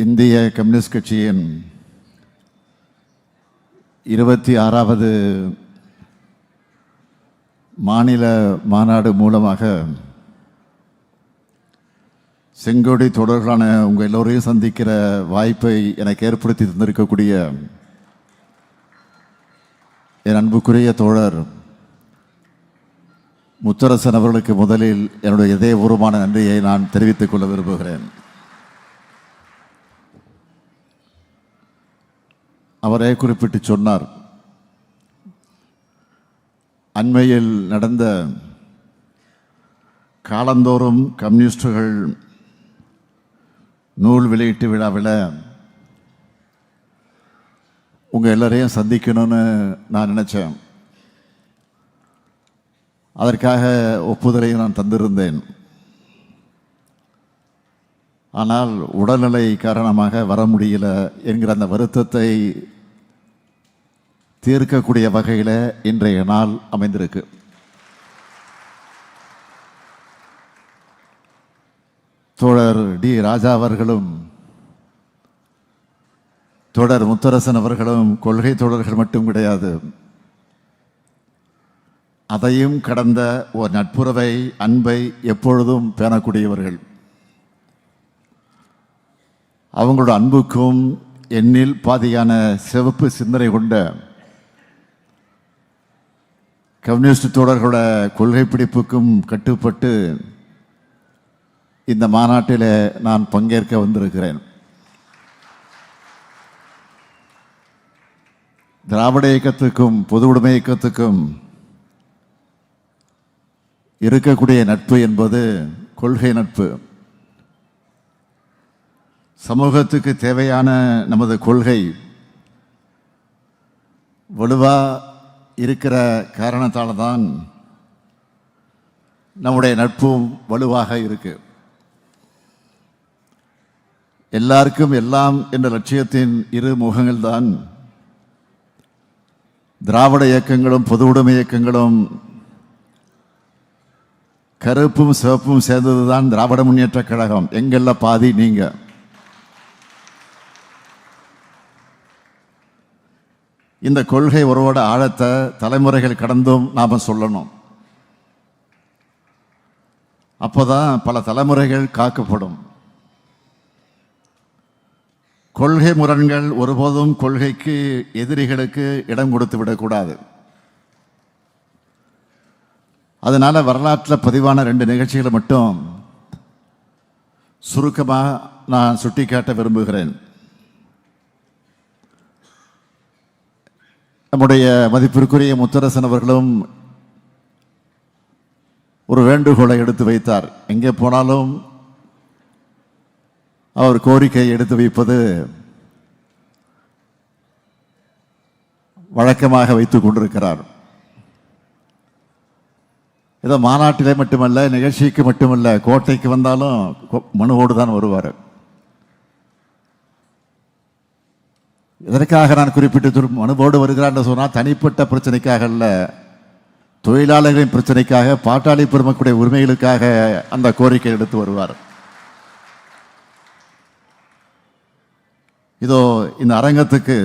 இந்திய கம்யூனிஸ்ட் கட்சியின் 26வது மாநில மாநாடு மூலமாக செங்கோடி தொடர்களான உங்கள் எல்லோரையும் சந்திக்கிற வாய்ப்பை எனக்கு ஏற்படுத்தி தந்திருக்கக்கூடிய என் அன்புக்குரிய தோழர் முத்தரசன் அவர்களுக்கு முதலில் என்னுடைய இதயபூர்வமான நன்றியை நான் தெரிவித்துக் கொள்ள விரும்புகிறேன். அவரே குறிப்பிட்டு சொன்னார், அண்மையில் நடந்த காலந்தோறும் கம்யூனிஸ்டுகள் நூல் வெளியீட்டு விழாவில் உங்கள் எல்லாரையும் சந்திக்கணும்னு நான் நினச்சேன். அதற்காக ஒப்புதலையும் நான் தந்திருந்தேன். ஆனால் உடல்நிலை காரணமாக வர முடியல என்கிற அந்த வருத்தத்தை தீர்க்கக்கூடிய வகையில் இன்றைய நாள் அமைந்திருக்கு. தோழர் டி ராஜா அவர்களும் தோழர் முத்தரசன் அவர்களும் கொள்கை தோழர்கள் மட்டும் கிடையாது, அதையும் கடந்த ஒரு நட்புறவை, அன்பை எப்பொழுதும் பேணக்கூடியவர்கள். அவங்களோட அன்புக்கும் எண்ணில் பாதியான சிவப்பு சிந்தனை கொண்ட கம்யூனிஸ்ட் தோழர்களோட கொள்கை பிடிப்புக்கும் கட்டுப்பட்டு இந்த மாநாட்டில் நான் பங்கேற்க வந்திருக்கிறேன். திராவிட இயக்கத்துக்கும் பொது உடைமை இயக்கத்துக்கும் இருக்கக்கூடிய நட்பு என்பது கொள்கை நட்பு. சமூகத்துக்கு தேவையான நமது கொள்கை வலுவா இருக்கிற காரணத்தால் தான் நம்முடைய நட்பும் வலுவாக இருக்கு. எல்லாருக்கும் எல்லாம் என்ற லட்சியத்தின் இரு முகங்கள் தான் திராவிட இயக்கங்களும் பொது உடைமை இயக்கங்களும். கருப்பும் சிவப்பும் சேர்ந்ததுதான் திராவிட முன்னேற்ற கழகம். எங்கெல்ல பாதி நீங்க. இந்த கொள்கை உறவோட ஆழத்தை தலைமுறைகள் கடந்தும் நாம சொல்லணும். அப்போதான் பல தலைமுறைகள் காக்கப்படும். கொள்கை முரண்கள் ஒருபோதும் கொள்கைக்கு எதிரிகளுக்கு இடம் கொடுத்து விடக்கூடாது. அதனால வரலாற்றில் பதிவான 2 நிகழ்ச்சிகளை மட்டும் சுருக்கமாக நான் சுட்டிக்காட்ட விரும்புகிறேன். நம்முடைய மதிப்பிற்குரிய முத்தரசன் அவர்களும் ஒரு வேண்டுகோளை எடுத்து வைத்தார். எங்கே போனாலும் அவர் கோரிக்கையை எடுத்து வைப்பது வழக்கமாக வைத்துக் கொண்டிருக்கிறார். ஏதோ மாநாட்டிலே மட்டுமல்ல, நிகழ்ச்சிக்கு மட்டுமல்ல, கோட்டைக்கு வந்தாலும் மனுவோடு தான் வருவார். இதற்காக நான் குறிப்பிட்டு மனுவோடு வருகிறார் சொன்னால் தனிப்பட்ட பிரச்சனைக்காக அல்ல, தொழிலாளர்களின் பிரச்சனைக்காக, பாட்டாளி பெருமக்களுடைய உரிமைகளுக்காக அந்த கோரிக்கை எடுத்து வருவார். இதோ இந்த அரங்கத்துக்கு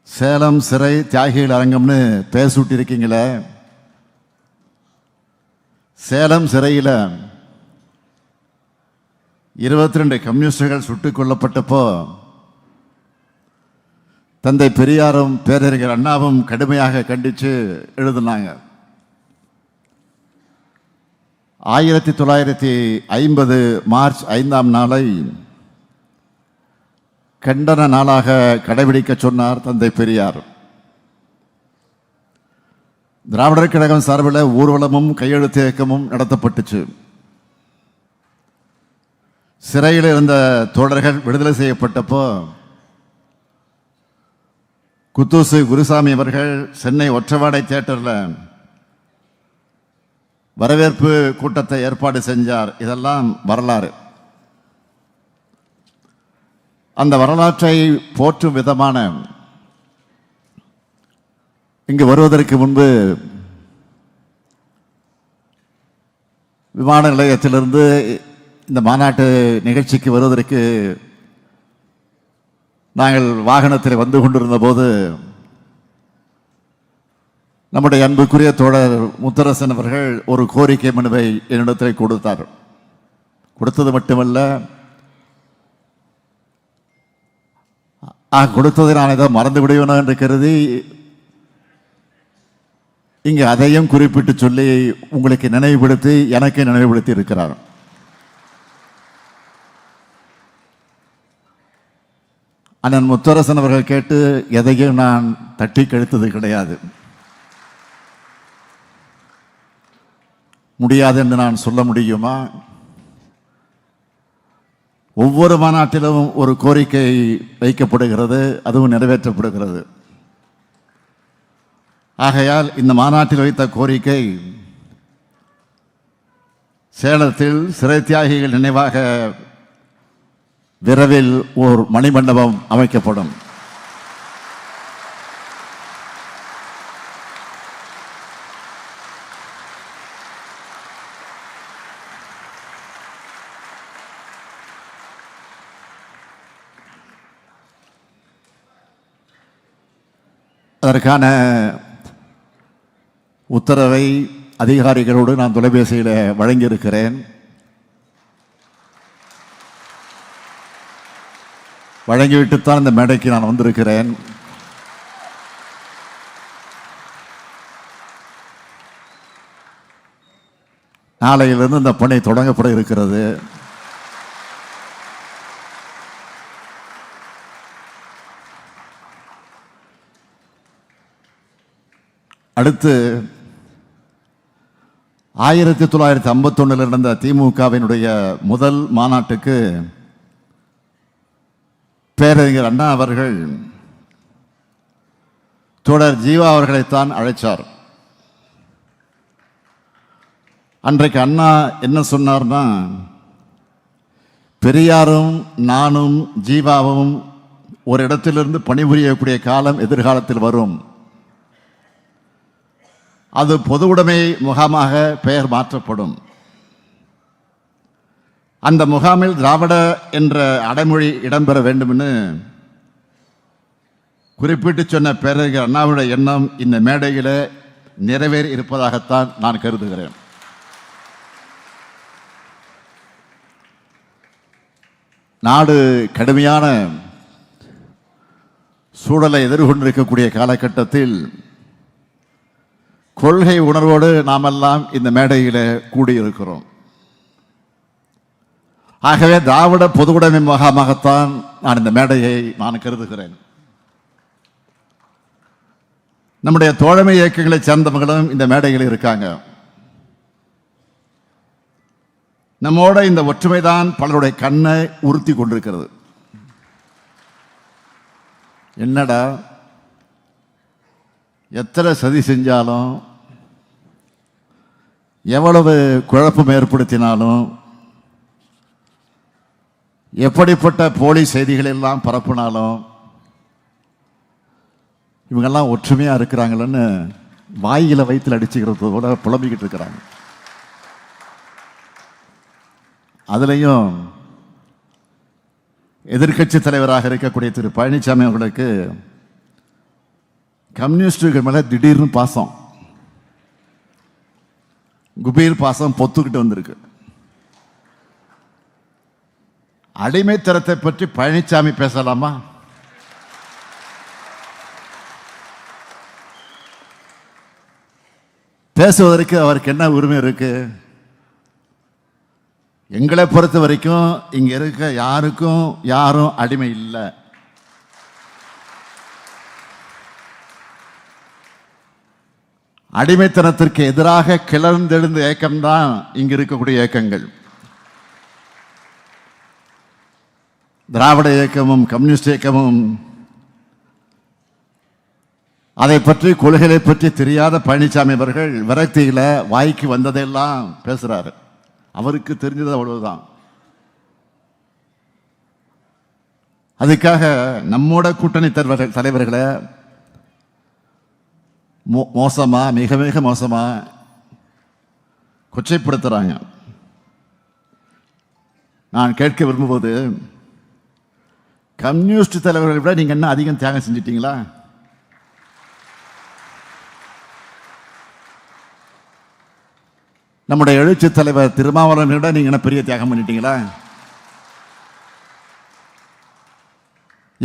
சேலம் சிறை தியாகிகள் அரங்கம்னு பேர் சூட்டியிருக்கீங்களே, சேலம் சிறையில் 22 கம்யூனிஸ்டுகள் சுட்டுக் கொல்லப்பட்டப்போ தந்தை பெரியாரும் பேரறிஞர் அண்ணாவும் கடுமையாக கண்டித்து எழுதினாங்க. 1950 மார்ச் 5ஆம் நாளை கண்டன நாளாக கடைபிடிக்க சொன்னார் தந்தை பெரியார். திராவிடர் கழகம் சார்பில் ஊர்வலமும் கையெழுத்து இயக்கமும் நடத்தப்பட்டுச்சு. சிறையில் இருந்த தோழர்கள் விடுதலை செய்யப்பட்டப்போ குத்தூசு குருசாமி அவர்கள் சென்னை ஒற்றவாடை தியேட்டரில் வரவேற்பு கூட்டத்தை ஏற்பாடு செஞ்சார். இதெல்லாம் வரலாறு. அந்த வரலாற்றை போற்றும் விதமான இங்கு வருவதற்கு முன்பு விமான நிலையத்திலிருந்து இந்த மாநாட்டு நிகழ்ச்சிக்கு வருவதற்கு நாங்கள் வாகனத்தில் வந்து கொண்டிருந்த போது நம்முடைய அன்புக்குரிய தோழர் முத்தரசன் அவர்கள் ஒரு கோரிக்கை மனுவை என்னிடத்தில் கொடுத்தார். கொடுத்தது மட்டுமல்ல, கொடுத்ததை நான் ஏதோ மறந்து விடுவேனோ என்று கருதி இங்கு அதையும் குறிப்பிட்டு சொல்லி உங்களுக்கு நினைவுபடுத்தி எனக்கு நினைவுபடுத்தி இருக்கிறார். அண்ணன் முத்தரசன் அவர்கள் கேட்டு எதையும் நான் தட்டி கழித்தது கிடையாது. முடியாது என்று நான் சொல்ல முடியுமா? ஒவ்வொரு மாநாட்டிலும் ஒரு கோரிக்கை வைக்கப்படுகிறது, அதுவும் நிறைவேற்றப்படுகிறது. ஆகையால் இந்த மாநாட்டில் வைத்த கோரிக்கை சேலத்தில் சிறை தியாகிகள் நினைவாக விரைவில் ஓர் மணிமண்டபம் அமைக்கப்படும். அதற்கான உத்தரவை அதிகாரிகளோடு நான் தொலைபேசியில் வழங்கியிருக்கிறேன். வழங்கிவிட்டுத்தான் இந்த மேடைக்கு நான் வந்திருக்கிறேன். நாளையிலிருந்து இந்த பணி தொடங்கப்பட இருக்கிறது. அடுத்து 1951 நடந்த திமுகவினுடைய முதல் மாநாட்டுக்கு பேரறிஞர் அண்ணா அவர்கள் தோழர் ஜீவா அவர்களைத்தான் அழைச்சார். அன்றைக்கு அண்ணா என்ன சொன்னார்னா, பெரியாரும் நானும் ஜீவாவும் ஒரு இடத்திலிருந்து பணிபுரியக்கூடிய காலம் எதிர்காலத்தில் வரும். அது பொது உடைமை முகாமாக பெயர் மாற்றப்படும். அந்த முகாமில் திராவிட என்ற அடைமொழி இடம்பெற வேண்டும் என்று குறிப்பிட்டு சொன்ன பேரறிஞர் அண்ணாவுடைய எண்ணம் இந்த மேடையில் நிறைவேறி இருப்பதாகத்தான் நான் கருதுகிறேன். நாடு கடுமையான சூழலை எதிர்கொண்டிருக்கக்கூடிய காலகட்டத்தில் கொள்கை உணர்வோடு நாமெல்லாம் இந்த மேடையில் கூடியிருக்கிறோம். ஆகவே திராவிட பொது உடைமை முகாமாகத்தான் நான் இந்த மேடையை நான் கருதுகிறேன். நம்முடைய தோழமை இயக்கங்களை சேர்ந்தவர்களும் இந்த மேடையில் இருக்காங்க. நம்மோட இந்த ஒற்றுமைதான் பலருடைய கண்ணை உறுத்தி கொண்டிருக்கிறது. என்னடா எத்தனை சதி செஞ்சாலும், எவ்வளவு குழப்பம் ஏற்படுத்தினாலும், எப்படிப்பட்ட போலி செய்திகள் எல்லாம் பரப்புனாலும் இவங்கெல்லாம் ஒற்றுமையா இருக்கிறாங்களன்னு வாயில வயிற்றில் அடிச்சுக்கிறது கூட புலம்பிக்கிட்டு இருக்கிறாங்க. அதுலேயும் எதிர்கட்சி தலைவராக இருக்கக்கூடிய திரு பழனிசாமி அவர்களுக்கு கம்யூனிஸ்டுகள் மேலே திடீர்னு பாசம், குபீர் பாசம் பொத்துக்கிட்டு வந்திருக்கு. அடிமைத்தனத்தை பற்றி பழனிசாமி பேசலாமா? பேசுவதற்கு அவருக்கு என்ன உரிமை இருக்கு? எங்களை பொறுத்த வரைக்கும் இங்க இருக்க யாருக்கும் யாரும் அடிமை இல்லை. அடிமைத்தனத்திற்கு எதிராக கிளர்ந்தெழுந்த இயக்கம்தான் இங்கு இருக்கக்கூடிய இயக்கங்கள். திராவிட இயக்கமும் கம்யூனிஸ்ட் இயக்கமும் அதை பற்றி கொள்கைகளை பற்றி தெரியாத பழனிசாமி அவர்கள் விரக்தியில வாய்க்கு வந்ததெல்லாம் பேசுறாரு. அவருக்கு தெரிஞ்சது அவ்வளவுதான். அதுக்காக நம்மோட கூட்டணி தலைவர்களை மோசமா, மிக மிக மோசமா கொச்சைப்படுத்துறாங்க. நான் கேட்க விரும்புவது, கம்யூனிஸ்ட் தலைவர்களை விட நீங்க என்ன அதிகம் தியாகம் செஞ்சிட்டீங்களா? நம்முடைய எழுச்சி தலைவர் திருமாவளவனை விட நீங்க என்ன பெரிய தியாகம் பண்ணிட்டீங்களா?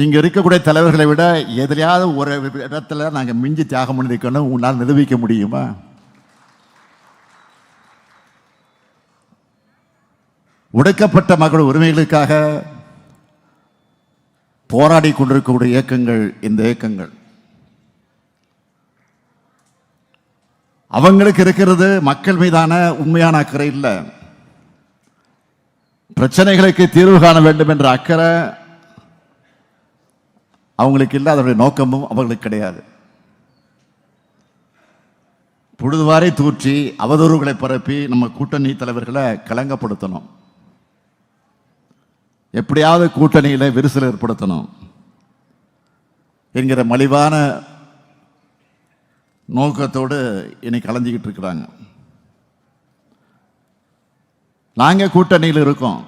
இங்க இருக்கக்கூடிய தலைவர்களை விட எதிலையாவது ஒரு இடத்துல நாங்க மிஞ்சி தியாகம் பண்ணிருக்கணும் உங்களால் நிரூபிக்க முடியுமா? ஒடுக்கப்பட்ட மக்கள் உரிமைகளுக்காக போராடி கொண்டிருக்கக்கூடிய இயக்கங்கள் இந்த இயக்கங்கள். அவங்களுக்கு இருக்கிறது மக்கள் மீதான உண்மையான அக்கறை இல்லை, பிரச்சனைகளுக்கு தீர்வு காண வேண்டும் என்ற அக்கறை அவங்களுக்கு இல்லை, அதனுடைய நோக்கமும் அவங்களுக்கு கிடையாது. பொழுதுவாரை தூற்றி அவதூறுகளை பரப்பி நம்ம கூட்டணி தலைவர்களை கலங்கப்படுத்தணும், எப்படியாவது கூட்டணியில் விரிசல் ஏற்படுத்தணும் என்கிற மலிவான நோக்கத்தோடு இன்னைக்கு கலஞ்சிக்கிட்டு இருக்கிறாங்க. நாங்க கூட்டணியில் இருக்கோம்.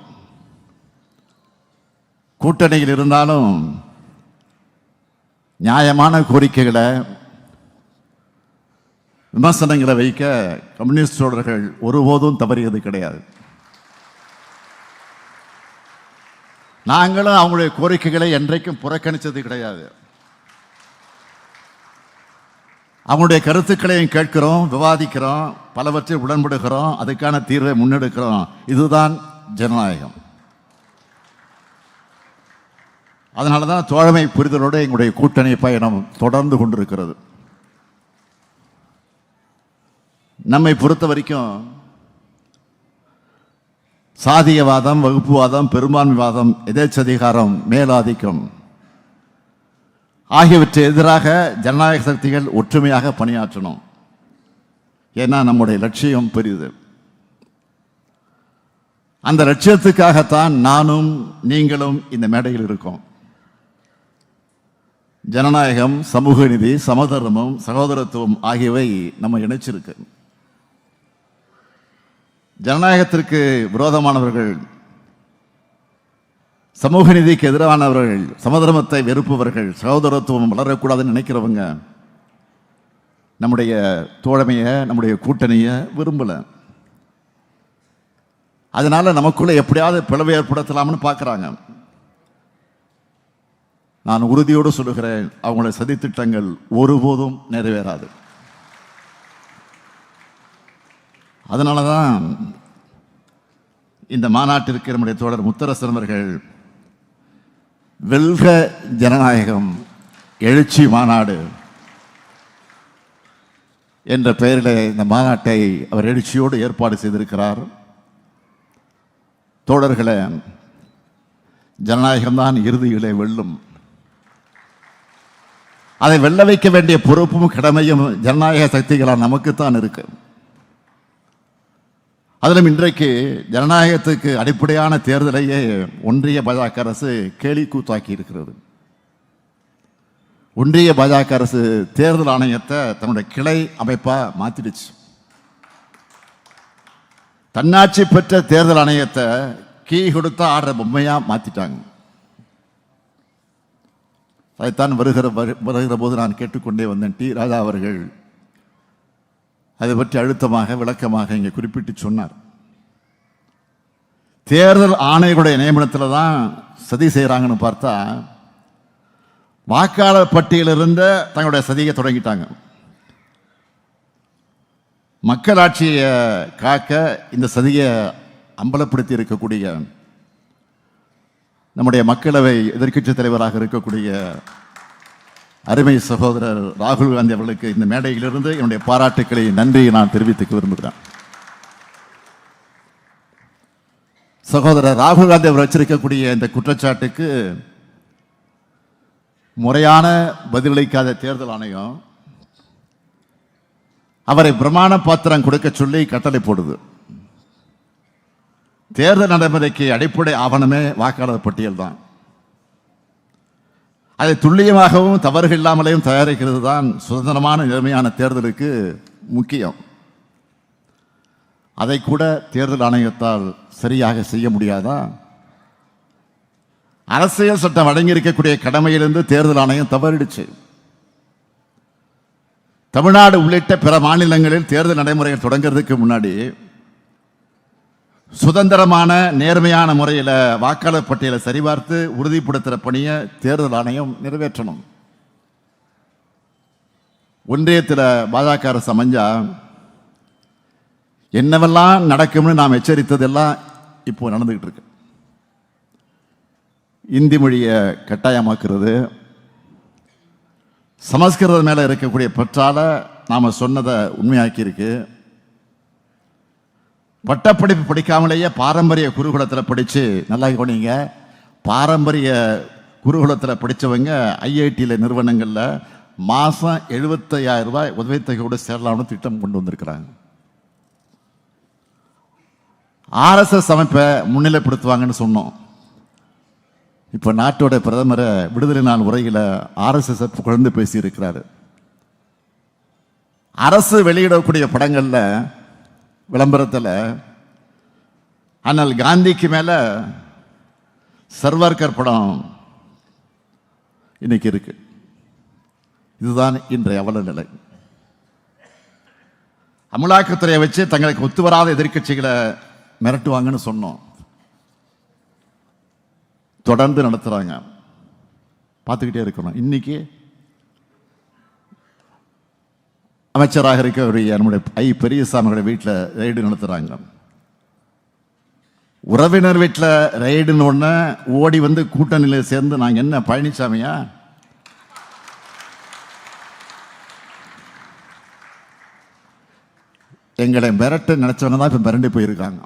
கூட்டணியில் இருந்தாலும் நியாயமான கோரிக்கைகளை விமர்சனங்களை வைக்க கம்யூனிஸ்ட் தோழர்கள் ஒருபோதும் தவறியது கிடையாது. நாங்களும் அவங்களுடைய கோரிக்கைகளை என்றைக்கும் புறக்கணித்தது கிடையாது. அவங்களுடைய கருத்துக்களையும் கேட்கிறோம், விவாதிக்கிறோம், பலவற்றை உடன்படுகிறோம், அதுக்கான தீர்வை முன்னெடுக்கிறோம். இதுதான் ஜனநாயகம். அதனால தான் தோழமை புரிதலோடு எங்களுடைய கூட்டணி பயணம் தொடர்ந்து கொண்டிருக்கிறது. நம்மை பொறுத்த வரைக்கும் சாதியவாதம், வகுப்புவாதம், பெரும்பான்மைவாதம், எதேச்சதிகாரம், மேலாதிக்கம் ஆகியவற்றை எதிராக ஜனநாயக சக்திகள் ஒற்றுமையாக பணியாற்றணும். ஏன்னா நம்முடைய லட்சியம் பெரியது. அந்த லட்சியத்துக்காகத்தான் நானும் நீங்களும் இந்த மேடையில் இருக்கோம். ஜனநாயகம், சமூக நீதி, சமதர்மம், சகோதரத்துவம் ஆகியவை நம்ம இணைச்சிருக்கு. ஜனநாயகத்திற்கு விரோதமானவர்கள், சமூக நீதிக்கு எதிரானவர்கள், சமதர்மத்தை வெறுப்பவர்கள், சகோதரத்துவம் வளரக்கூடாதுன்னு நினைக்கிறவங்க நம்முடைய தோழமையை, நம்முடைய கூட்டணியை விரும்பல. அதனால நமக்குள்ள எப்படியாவது பிளவு ஏற்படுத்தலாம்னு பார்க்குறாங்க. நான் உறுதியோடு சொல்லுகிறேன், அவங்களுடைய சதித்திட்டங்கள் ஒருபோதும் நிறைவேறாது. அதனால தான் இந்த மாநாட்டிற்கு நம்முடைய தோழர் முத்தரசன் அவர்கள் வெல்க ஜனநாயகம் எழுச்சி மாநாடு என்ற பெயரில் இந்த மாநாட்டை அவர் எழுச்சியோடு ஏற்பாடு செய்திருக்கிறார். தோழர்களே, ஜனநாயகம்தான் இறுதியிலே வெல்லும். அதை வெல்ல வைக்க வேண்டிய பொறுப்பும் கடமையும் ஜனநாயக சக்திகளால் நமக்குத்தான் இருக்கு. அதிலும் இன்றைக்கு ஜனநாயகத்துக்கு அடிப்படையான தேர்தலையே ஒன்றிய பாஜக அரசு கேலி கூத்தாக்கி இருக்கிறது. ஒன்றிய பாஜக அரசு தேர்தல் ஆணையத்தை தன்னுடைய கிளை அமைப்பா மாத்திடுச்சு. தன்னாட்சி பெற்ற தேர்தல் ஆணையத்தை கீ கொடுத்த ஆடுற பொம்மையா மாத்திட்டாங்க. அதைத்தான் வருகிற போது நான் கேட்டுக்கொண்டே வந்தேன். டி ராஜா அவர்கள் அதை பற்றி அழுத்தமாக விளக்கமாக இங்கே குறிப்பிட்டு சொன்னார். தேர்தல் ஆணையர்களுடைய நியமனத்தில் தான் சதி செய்கிறாங்கன்னு பார்த்தா, வாக்காளர் பட்டியலிருந்த தங்களுடைய சதியை தொடங்கிட்டாங்க. மக்களாட்சியை காக்க இந்த சதியை அம்பலப்படுத்தி இருக்கக்கூடிய நம்முடைய மக்களவை எதிர்க்கட்சி தலைவராக இருக்கக்கூடிய அருமை சகோதரர் ராகுல் காந்தி அவர்களுக்கு இந்த மேடையிலிருந்து என்னுடைய பாராட்டுக்களை, நன்றியை நான் தெரிவித்துக்க விரும்புகிறேன். சகோதரர் ராகுல் காந்தி அவர் வச்சிருக்கக்கூடிய இந்த குற்றச்சாட்டுக்கு முறையான பதிலளிக்காத தேர்தல் ஆணையம் அவரை பிரமாண பாத்திரம் கொடுக்க சொல்லி கட்டளை போடுது. தேர்தல் நடைமுறைக்கு அடிப்படை ஆவணமே வாக்காளர் பட்டியல் தான். அதை துல்லியமாகவும் தவறுகள் இல்லாமலேயும் தயாரிக்கிறது தான் சுதந்திரமான நேர்மையான தேர்தலுக்கு முக்கியம். அதை கூட தேர்தல் ஆணையத்தால் சரியாக செய்ய முடியாதா? அரசியல் சட்டம் வழங்கியிருக்கக்கூடிய கடமையிலிருந்து தேர்தல் ஆணையம் தவறிடுச்சு. தமிழ்நாடு உள்ளிட்ட பிற மாநிலங்களில் தேர்தல் நடைமுறைகள் தொடங்கிறதுக்கு முன்னாடி சுதந்திரமான நேர்மையான முறையில் வாக்காளர் பட்டியலை சரிபார்த்து உறுதிப்படுத்துகிற பணியை தேர்தல் ஆணையம் நிறைவேற்றணும். ஒன்றியத்தில் பாஜக அரசு அமைஞ்சா என்னவெல்லாம் நடக்கும்னு நாம் எச்சரித்ததெல்லாம் இப்போ நடந்துகிட்டு இருக்கு. இந்தி மொழியை கட்டாயமாக்குறது, சமஸ்கிருதம் மேலே இருக்கக்கூடிய பற்றால நாம் சொன்னதை உண்மையாக்கி இருக்கு. பட்டப்படிப்பு படிக்காமலேயே பாரம்பரிய குருகுலத்தில் படித்து, நல்லா கவனிங்க, பாரம்பரிய குருகுலத்தில் படித்தவங்க ஐஐடியில் நிறுவனங்களில் மாதம் 75,000 ரூபாய் உதவித்தொகையோடு சேரலாம்னு திட்டம் கொண்டு வந்திருக்கிறாங்க. ஆர்எஸ்எஸ் அமைப்பை முன்னிலைப்படுத்துவாங்கன்னு சொன்னோம். இப்போ நாட்டோட பிரதமரை விடுதலை நாள் உரையில் ஆர்எஸ்எஸ் குழந்தை பேசியிருக்கிறாரு. அரசு வெளியிடக்கூடிய படங்களில் விளம்பரத்தில் அண்ணல் காந்திக்கு மேலே சர்வர்கர் படம் இன்னைக்கு இருக்கு. இதுதான் இன்றைய அவல நிலை. அமலாக்கத்துறையை வச்சு தங்களுக்கு ஒத்துவராத எதிர்க்கட்சிகளை மிரட்டுவாங்கன்னு சொன்னோம். தொடர்ந்து நடத்துறாங்க, பார்த்துக்கிட்டே இருக்கணும். இன்னைக்கு அமைச்சராக இருக்கக்கூடிய நம்முடைய பெரியசாமியோட வீட்டில் ரெய்டு நடத்துறாங்க. உறவினர் வீட்டில் ரெய்டுன்னு ஒன்று ஓடி வந்து கூட்டணியில் சேர்ந்து நாங்கள் என்ன பழனிசாமியா? எங்களை மிரட்ட நினைச்சவங்க தான் இப்போ மிரண்டு போயிருக்காங்க.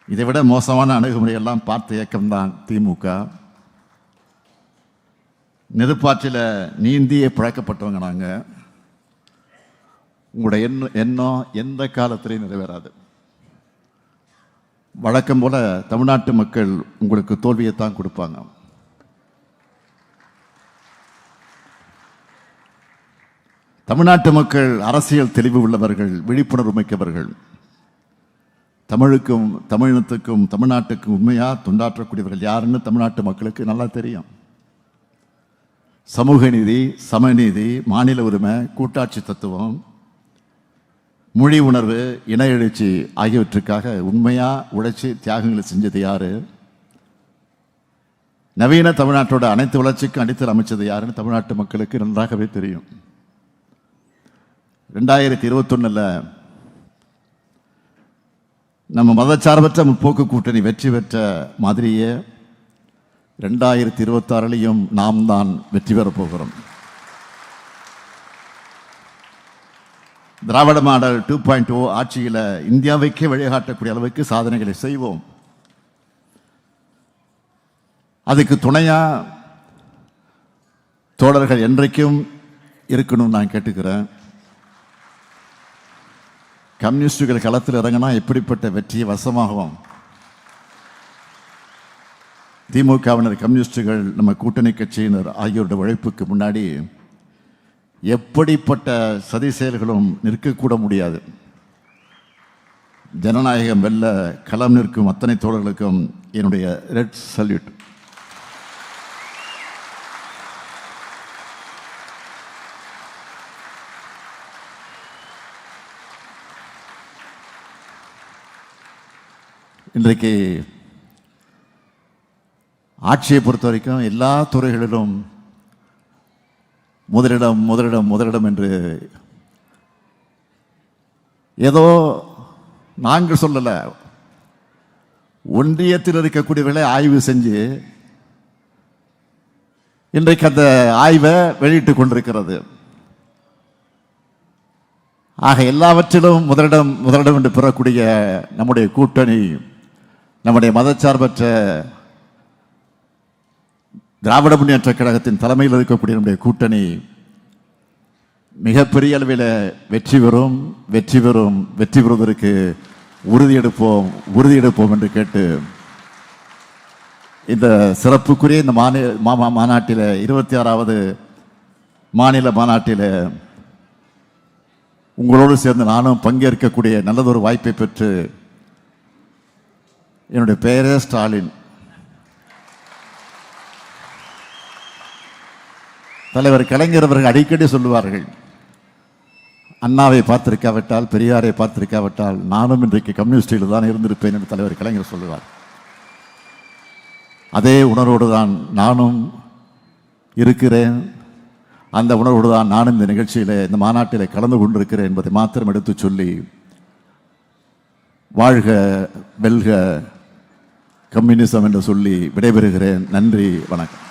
இதை விட மோசமான அணுகுமுறையெல்லாம் பார்த்த இயக்கம்தான் திமுக. நெருப்பாற்றில் நீந்தியே பழக்கப்பட்டவங்க நாங்கள். உங்களுடைய எண்ணம் எந்த காலத்திலையும் நிறைவேறாது. வழக்கம் போல தமிழ்நாட்டு மக்கள் உங்களுக்கு தோல்வியைத்தான் கொடுப்பாங்க. தமிழ்நாட்டு மக்கள் அரசியல் தெளிவு உள்ளவர்கள், விழிப்புணர்வு மிக்கவர்கள். தமிழுக்கும் தமிழினத்துக்கும் தமிழ்நாட்டுக்கும் உண்மையாக தொண்டாற்றக்கூடியவர்கள் யாருன்னு தமிழ்நாட்டு மக்களுக்கு நல்லா தெரியும். சமூக நீதி, சமநீதி, மாநில உரிமை, கூட்டாட்சி தத்துவம், மொழி உணர்வு, இன எழுச்சி ஆகியவற்றுக்காக உண்மையாக உழைச்சி தியாகங்களை செஞ்சது யாரு? நவீன தமிழ்நாட்டோட அனைத்து வளர்ச்சிக்கும் அடித்தல் அமைச்சது யாருன்னு தமிழ்நாட்டு மக்களுக்கு நன்றாகவே தெரியும். 2021 நம்ம மதச்சார்பற்ற முற்போக்கு கூட்டணி வெற்றி பெற்ற மாதிரியே 2026 நாம் தான் வெற்றி பெறப் போகிறோம். திராவிட மாடல் 2.0 ஆட்சியில் இந்தியாவைக்கே வழிகாட்டக்கூடிய அளவுக்கு சாதனைகளை செய்வோம். அதுக்கு துணையா தோழர்கள் என்றைக்கும் இருக்கணும்னு நான் கேட்டுக்கிறேன். கம்யூனிஸ்டுகள் களத்தில் இறங்கினா எப்படிப்பட்ட வெற்றியை வசமாகும்? திமுகவினர், கம்யூனிஸ்டுகள், நம்ம கூட்டணி கட்சியினர் ஆகியோருடைய உழைப்புக்கு முன்னாடி எப்படிப்பட்ட சதி செயல்களும் நிற்கக்கூட முடியாது. ஜனநாயகம் வெல்ல களம் நிற்கும் அத்தனை தோழர்களுக்கும் என்னுடைய ரெட் சல்யூட். இன்றைக்கு ஆட்சியை பொறுத்த வரைக்கும் எல்லா துறைகளிலும் முதலிடம் முதலிடம் முதலிடம் என்று ஏதோ நாங்கள் சொல்லலை, ஒன்றியத்தில் இருக்கக்கூடியவர்களை ஆய்வு செஞ்சு இன்றைக்கு அந்த ஆய்வை வெளியிட்டு கொண்டிருக்கிறது. ஆக எல்லாவற்றிலும் முதலிடம் முதலிடம் என்று பெறக்கூடிய நம்முடைய கூட்டணி, நம்முடைய மதச்சார்பற்ற திராவிட முன்னேற்ற கழகத்தின் தலைமையில் இருக்கக்கூடிய நம்முடைய கூட்டணி மிகப்பெரிய அளவில் வெற்றி பெறும், வெற்றி பெறும், வெற்றி பெறுவதற்கு உறுதியெடுப்போம் என்று கேட்டு இந்த சிறப்புக்குரிய இந்த மாநாட்டில் 26வது மாநில மாநாட்டில் உங்களோடு சேர்ந்து நானும் பங்கேற்கக்கூடிய நல்லதொரு வாய்ப்பை பெற்று, என்னுடைய பெயரே ஸ்டாலின், தலைவர் கலைஞர் அவர்கள் அடிக்கடி சொல்லுவார்கள், அண்ணாவை பார்த்திருக்காவிட்டால், பெரியாரை பார்த்திருக்காவிட்டால் நானும் இன்றைக்கு கம்யூனிஸ்டில் தான் இருந்திருப்பேன் என்று தலைவர் கலைஞர் சொல்லுவார். அதே உணர்வோடு தான் நானும் இருக்கிறேன். அந்த உணர்வோடு தான் நானும் இந்த நிகழ்ச்சியில், இந்த மாநாட்டில் கலந்து கொண்டிருக்கிறேன் என்பதை மாத்திரம் எடுத்து சொல்லி, வாழ்க வெல்க கம்யூனிசம் என்று சொல்லி விடைபெறுகிறேன். நன்றி, வணக்கம்.